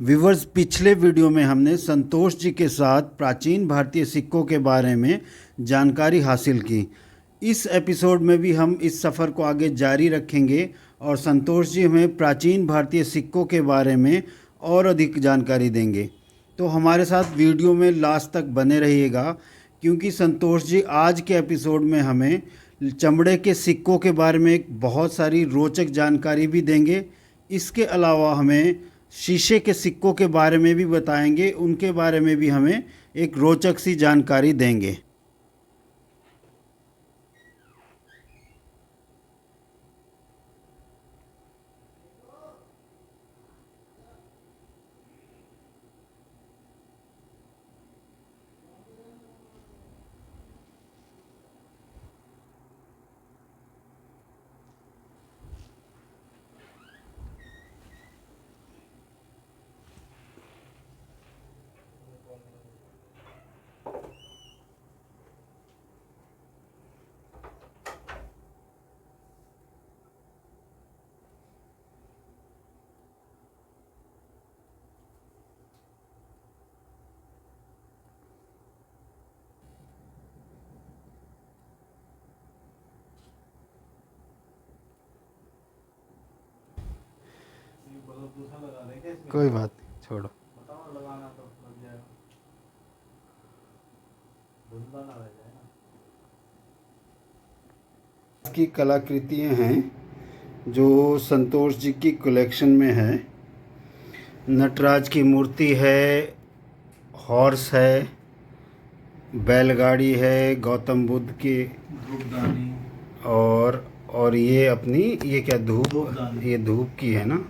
Viewers, पिछले video में हमने संतोष जी के साथ प्राचीन भारतीय सिक्कों के बारे में जानकारी हासिल की। इस एपिसोड में भी हम इस सफ़र को आगे जारी रखेंगे और संतोष जी हमें प्राचीन भारतीय सिक्कों के बारे में और अधिक जानकारी देंगे। तो हमारे साथ वीडियो में लास्ट तक बने रहिएगा, क्योंकि संतोष जी आज के एपिसोड में हमें चमड़े के सिक्कों के बारे में बहुत सारी रोचक जानकारी भी देंगे। इसके अलावा हमें शीशे के सिक्कों के बारे में भी बताएंगे, उनके बारे में भी हमें एक रोचक सी जानकारी देंगे। कोई बात नहीं, छोड़ो। लगाना तो लग जाएगा, धुंधला ना रह जाए ना। की कलाकृतियाँ हैं जो संतोष जी की कलेक्शन में है। नटराज की मूर्ति है, हॉर्स है, बैलगाड़ी है, गौतम बुद्ध की, धूपदानी और ये अपनी, ये क्या धूप, ये धूप की है ना।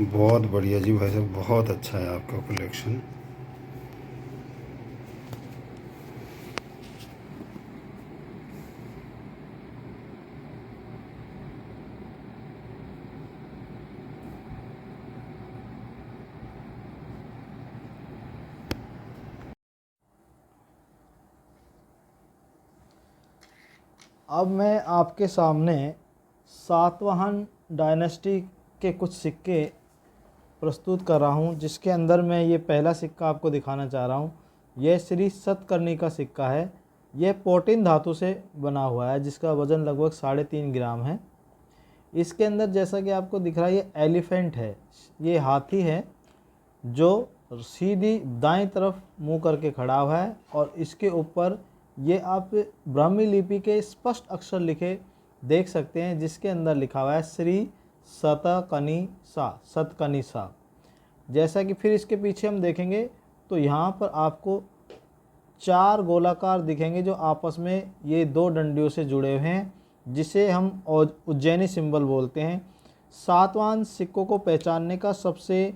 बहुत बढ़िया जी भाई साहब, बहुत अच्छा है आपका कलेक्शन। अब मैं आपके सामने सातवाहन डायनेस्टी के कुछ सिक्के प्रस्तुत कर रहा हूं, जिसके अंदर मैं ये पहला सिक्का आपको दिखाना चाह रहा हूं। यह श्री सतकर्णी का सिक्का है। यह पोटीन धातु से बना हुआ है, जिसका वज़न लगभग 3.5 ग्राम है। इसके अंदर जैसा कि आपको दिख रहा है, ये एलिफेंट है, ये हाथी है जो सीधी दाएं तरफ मुंह करके खड़ा हुआ है, और इसके ऊपर ये आप ब्राह्मी लिपि के स्पष्ट अक्षर लिखे देख सकते हैं, जिसके अंदर लिखा हुआ है श्री सतकनीसा। जैसा कि फिर इसके पीछे हम देखेंगे तो यहाँ पर आपको 4 गोलाकार दिखेंगे, जो आपस में ये 2 डंडियों से जुड़े हुए हैं, जिसे हम उज्जैनी सिंबल बोलते हैं। सातवाहन सिक्कों को पहचानने का सबसे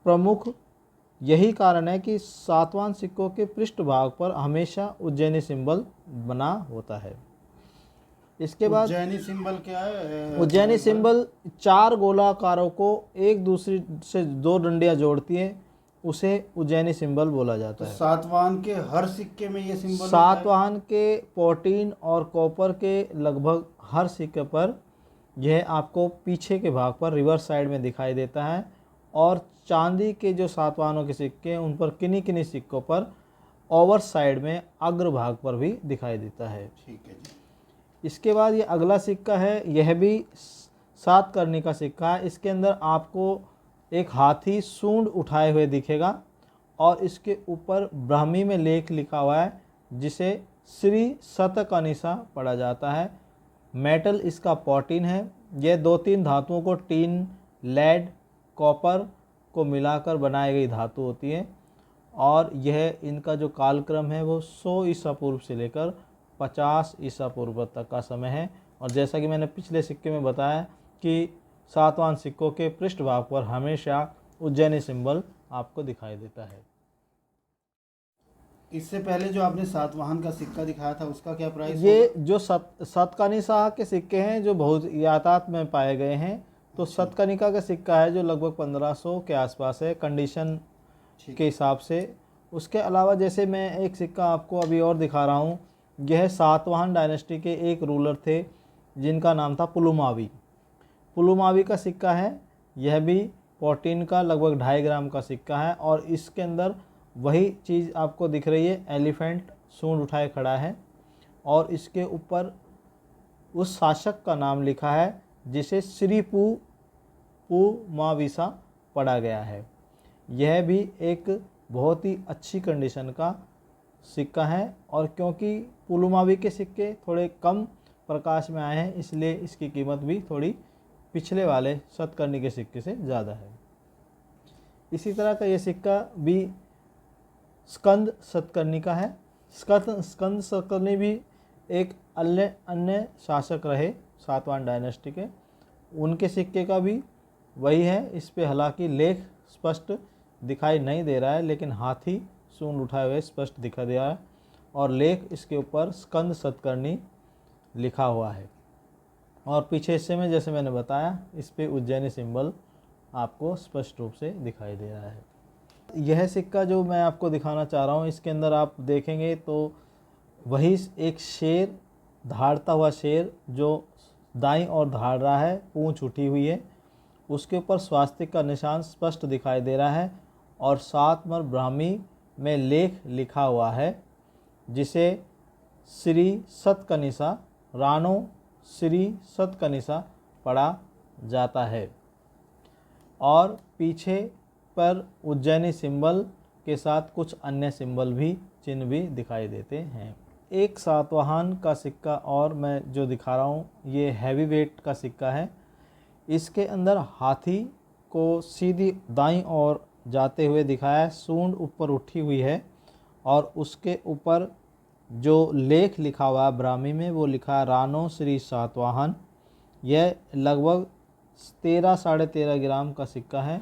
प्रमुख यही कारण है कि सातवाहन सिक्कों के पृष्ठभाग पर हमेशा उज्जैनी सिंबल बना होता है। इसके बाद उज्जैनी सिंबल क्या है? उज्जैनी सिंबल 4 गोलाकारों को एक दूसरे से 2 डंडियां जोड़ती है, उसे उज्जैनी सिंबल बोला जाता है। सातवाहन के हर सिक्के में ये सिंबल सातवाहन के पोटीन और कॉपर के लगभग हर सिक्के पर यह आपको पीछे के भाग पर रिवर्स साइड में दिखाई देता है, और चांदी के जो सातवाहनों के सिक्के हैं उन पर किन्हीं किन्हीं सिक्कों पर ओवर साइड में अग्रभाग पर भी दिखाई देता है। ठीक है जी। इसके बाद ये अगला सिक्का है, यह भी सातकर्णी का सिक्का है। इसके अंदर आपको एक हाथी सूंड उठाए हुए दिखेगा, और इसके ऊपर ब्राह्मी में लेख लिखा हुआ है, जिसे श्री सतकनीसा पढ़ा जाता है। मेटल इसका पोटीन है। यह 2-3 धातुओं को, टीन, लेड, कॉपर को मिलाकर बनाई गई धातु होती है, और यह इनका जो कालक्रम है वो 100 ईसा पूर्व से लेकर 50 ईसा पूर्व तक का समय है। और जैसा कि मैंने पिछले सिक्के में बताया कि सातवाहन सिक्कों के पृष्ठभाग पर हमेशा उज्जैनी सिंबल आपको दिखाई देता है। इससे पहले जो आपने सातवाहन का सिक्का दिखाया था, उसका क्या प्राइस ये होगा? जो सतकनिका के सिक्के हैं जो बहुत यातायात में पाए गए हैं, तो सतकनिका का सिक्का है जो लगभग 1500 के आसपास है कंडीशन के हिसाब से। उसके अलावा जैसे मैं एक सिक्का आपको अभी और दिखा रहा हूँ, यह सातवाहन डायनेस्टी के एक रूलर थे जिनका नाम था पुलुमावी। पुलुमावी का सिक्का है। यह भी 14 का लगभग 2.5 ग्राम का सिक्का है और इसके अंदर वही चीज़ आपको दिख रही है, एलिफेंट सूंड उठाए खड़ा है और इसके ऊपर उस शासक का नाम लिखा है जिसे श्री पुमाविसा पढ़ा गया है। यह भी एक बहुत ही अच्छी कंडीशन का सिक्का है और क्योंकि पुलुमावी के सिक्के थोड़े कम प्रकाश में आए हैं इसलिए इसकी कीमत भी थोड़ी पिछले वाले सतकर्णी के सिक्के से ज़्यादा है। इसी तरह का ये सिक्का भी स्कंद सतकर्णी का है। स्कंद सतकर्णी भी एक अन्य शासक रहे सातवाहन डायनेस्टी के, उनके सिक्के का भी वही है। इस पे हालांकि लेख स्पष्ट दिखाई नहीं दे रहा है लेकिन हाथी सूंड उठाए हुए स्पष्ट दिखाई दे रहा है और लेख इसके ऊपर स्कंद सतकर्णी लिखा हुआ है। और पीछे हिस्से में जैसे मैंने बताया इस पे उज्जैनी सिंबल आपको स्पष्ट रूप से दिखाई दे रहा है। यह सिक्का जो मैं आपको दिखाना चाह रहा हूँ इसके अंदर आप देखेंगे तो वही एक शेर, धाड़ता हुआ शेर जो दाईं ओर धाड़ रहा है, पूंछ उठी हुई है, उसके ऊपर स्वास्तिक का निशान स्पष्ट दिखाई दे रहा है और सातमर ब्राह्मी में लेख लिखा हुआ है जिसे श्री सतकनिसा, रानो श्री सतकनिसा पढ़ा जाता है। और पीछे पर उज्जैनी सिंबल के साथ कुछ अन्य सिंबल भी, चिन्ह भी दिखाई देते हैं। एक सातवाहन का सिक्का और मैं जो दिखा रहा हूँ ये हैवी वेट का सिक्का है। इसके अंदर हाथी को सीधी दाईं ओर जाते हुए दिखाया है, सूंड ऊपर उठी हुई है और उसके ऊपर जो लेख लिखा हुआ है ब्राह्मी में वो लिखा है रानो श्री सातवाहन। यह लगभग 13-13.5 ग्राम का सिक्का है,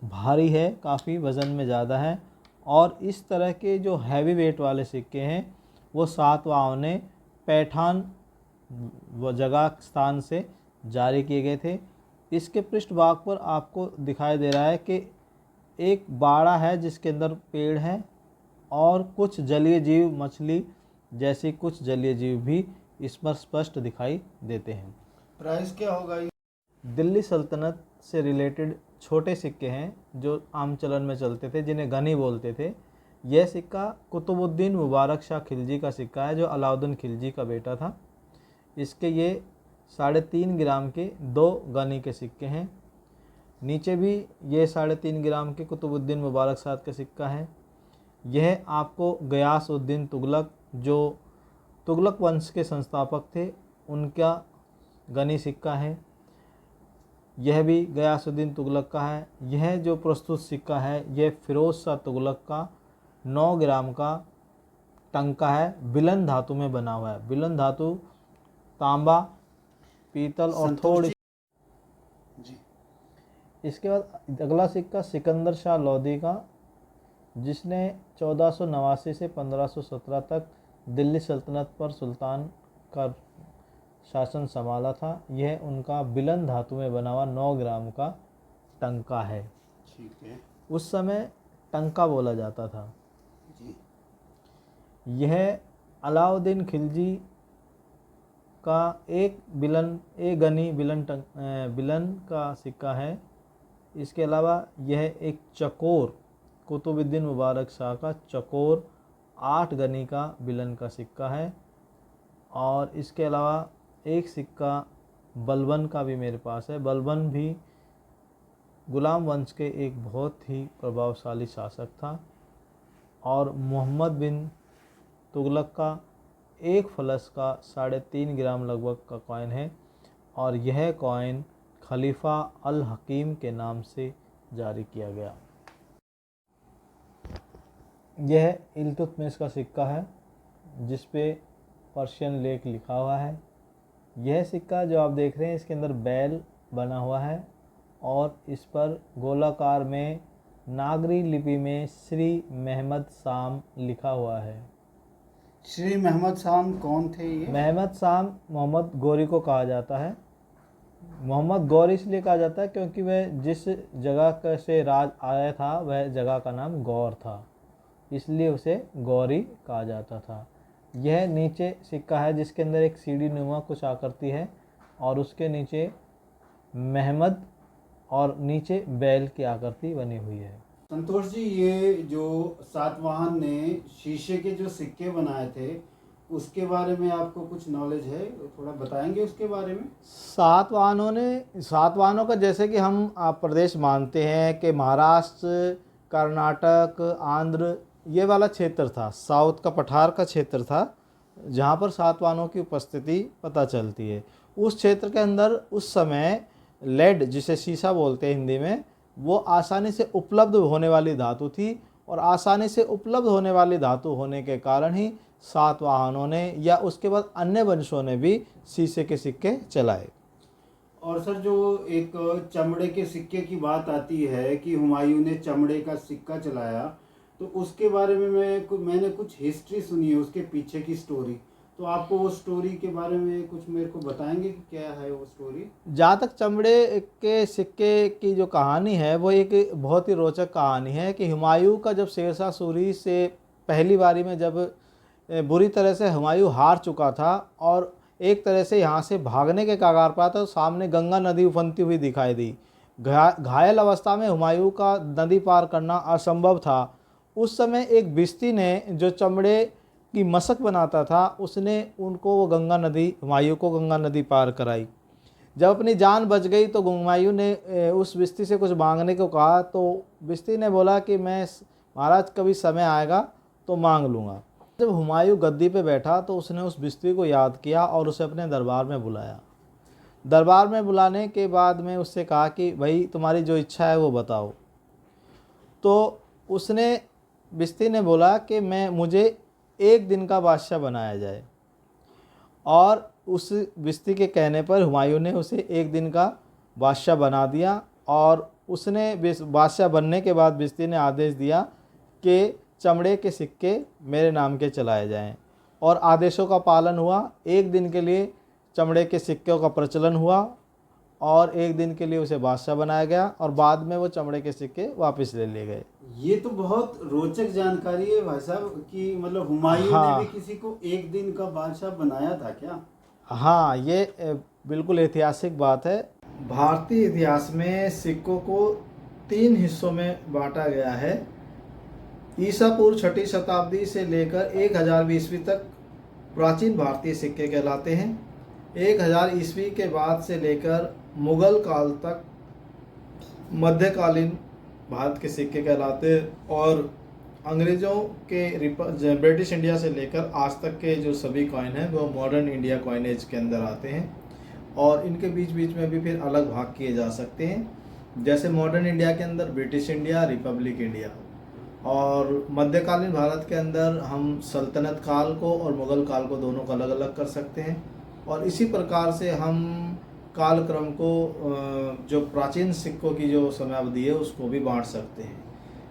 भारी है, काफ़ी वज़न में ज़्यादा है। और इस तरह के जो हैवी वेट वाले सिक्के हैं वो सातवाहनों ने पैठान व जगह स्थान से जारी किए गए थे। इसके पृष्ठभाग पर आपको दिखाई दे रहा है कि एक बाड़ा है जिसके अंदर पेड़ है और कुछ जलीय जीव, मछली जैसी कुछ जलीय जीव भी इस पर स्पष्ट दिखाई देते हैं। प्राइस क्या होगा? दिल्ली सल्तनत से रिलेटेड छोटे सिक्के हैं जो आम चलन में चलते थे, जिन्हें गनी बोलते थे। यह सिक्का कुतुबुद्दीन मुबारक शाह खिलजी का सिक्का है जो अलाउद्दीन खिलजी का बेटा था। इसके ये 3.5 ग्राम के 2 गनी के सिक्के हैं। नीचे भी ये 3.5 ग्राम के कुतुबुद्दीन मुबारक शाह का सिक्का है। यह आपको गयासउद्दीन तुगलक जो तुगलक वंश के संस्थापक थे उनका गनी सिक्का है। यह भी गयासुद्दीन तुगलक का है। यह जो प्रस्तुत सिक्का है यह फिरोज शाह तुगलक का 9 ग्राम का टंका है, विलन धातु में बना हुआ है। विलन धातु तांबा, पीतल और थोड़ी जी। इसके बाद अगला सिक्का सिकंदर शाह लोदी का, जिसने 1489 से 1517 तक दिल्ली सल्तनत पर सुल्तान का शासन संभाला था। यह उनका बिलन धातु में बना हुआ 9 ग्राम का टंका है। ठीक है। उस समय टंका बोला जाता था। जी। यह अलाउद्दीन खिलजी का एक गनी बिलन का सिक्का है। इसके अलावा यह एक चकोर, कुतुबुद्दीन मुबारक शाह का चकोर 8 गनी का बिलन का सिक्का है। और इसके अलावा एक सिक्का बलबन का भी मेरे पास है। बलबन भी गुलाम वंश के एक बहुत ही प्रभावशाली शासक था और मोहम्मद बिन तुगलक का एक फलस का 3.5 ग्राम लगभग का कॉइन है और यह कॉइन खलीफा अल हकीम के नाम से जारी किया गया। यह इल्तुतमिश का सिक्का है जिस पे पर्शियन लेख लिखा हुआ है। यह सिक्का जो आप देख रहे हैं इसके अंदर बैल बना हुआ है और इस पर गोलाकार में नागरी लिपि में श्री महमद शाम लिखा हुआ है। श्री महमद शाम कौन थे ये? महमद शाम मोहम्मद गौरी को कहा जाता है। मोहम्मद गौरी इसलिए कहा जाता है क्योंकि वह जिस जगह से राज आया था वह जगह का नाम गौर था, इसलिए उसे गौरी कहा जाता था। यह नीचे सिक्का है जिसके अंदर एक सीढ़ी नुमा कुछ आकृति है और उसके नीचे महमद और नीचे बैल की आकृति बनी हुई है। संतोष जी, ये जो सातवाहन ने शीशे के जो सिक्के बनाए थे उसके बारे में आपको कुछ नॉलेज है, थोड़ा बताएंगे उसके बारे में? सातवाहनों का जैसे कि हम प्रदेश मानते हैं कि महाराष्ट्र, कर्नाटक, आंध्र, ये वाला क्षेत्र था, साउथ का पठार का क्षेत्र था जहाँ पर सातवाहनों की उपस्थिति पता चलती है। उस क्षेत्र के अंदर उस समय लेड, जिसे शीशा बोलते हैं हिंदी में, वो आसानी से उपलब्ध होने वाली धातु थी और आसानी से उपलब्ध होने वाली धातु होने के कारण ही सातवाहनों ने या उसके बाद अन्य वंशों ने भी शीशे के सिक्के चलाए। और सर, जो एक चमड़े के सिक्के की बात आती है कि हुमायूं ने चमड़े का सिक्का चलाया, तो उसके बारे में मैंने कुछ हिस्ट्री सुनी है, उसके पीछे की स्टोरी। तो आपको वो स्टोरी के बारे में कुछ मेरे को बताएंगे कि क्या है वो स्टोरी? जहाँ तक चमड़े के सिक्के की जो कहानी है वो एक बहुत ही रोचक कहानी है कि हुमायूं का जब शेरशाह सूरी से पहली बारी में जब बुरी तरह से हुमायूं हार चुका था और एक तरह से यहाँ से भागने के कगार पर था, तो सामने गंगा नदी उफनती हुई दिखाई दी। घायल अवस्था में हुमायूं का नदी पार करना असंभव था। उस समय एक बिस्ती ने, जो चमड़े की मशक बनाता था, उसने उनको वो गंगा नदी, हुमायूं को गंगा नदी पार कराई। जब अपनी जान बच गई तो हुमायूं ने उस बिस्ती से कुछ मांगने को कहा, तो बिस्ती ने बोला कि मैं महाराज कभी समय आएगा तो मांग लूँगा। जब हुमायूं गद्दी पे बैठा तो उसने उस बिस्ती को याद किया और उसे अपने दरबार में बुलाया। दरबार में बुलाने के बाद में उससे कहा कि भाई तुम्हारी जो इच्छा है वो बताओ। तो उसने, बिस्ती ने बोला कि मुझे एक दिन का बादशाह बनाया जाए। और उस बिस्ती के कहने पर हुमायूं ने उसे एक दिन का बादशाह बना दिया और उसने बादशाह बनने के बाद बिस्ती ने आदेश दिया कि चमड़े के सिक्के मेरे नाम के चलाए जाएं। और आदेशों का पालन हुआ। एक दिन के लिए चमड़े के सिक्कों का प्रचलन हुआ और एक दिन के लिए उसे बादशाह बनाया गया और बाद में वो चमड़े के सिक्के वापस ले लिए गए। ये तो बहुत रोचक जानकारी है भाई साहब कि मतलब हुमायूं ने भी किसी को एक दिन का बादशाह बनाया था क्या? हाँ, ये बिल्कुल ऐतिहासिक बात है। भारतीय इतिहास में सिक्कों को 3 हिस्सों में बांटा गया है। ईसा पूर्व 6वीं शताब्दी से लेकर 1000 ईस्वी तक प्राचीन भारतीय सिक्के कहलाते हैं। 1000 ईस्वी के बाद से लेकर मुगल काल तक मध्यकालीन भारत के सिक्के कहलाते हैं। और अंग्रेज़ों के ब्रिटिश इंडिया से लेकर आज तक के जो सभी कॉइन हैं वो मॉडर्न इंडिया कॉइनेज के अंदर आते हैं। और इनके बीच बीच में भी फिर अलग भाग किए जा सकते हैं, जैसे मॉडर्न इंडिया के अंदर ब्रिटिश इंडिया, रिपब्लिक इंडिया। और मध्यकालीन भारत के अंदर हम सल्तनत काल को और मुग़ल काल को दोनों को अलग अलग कर सकते हैं। और इसी प्रकार से हम कालक्रम को, जो प्राचीन सिक्कों की जो समयावधि है, उसको भी बांट सकते हैं।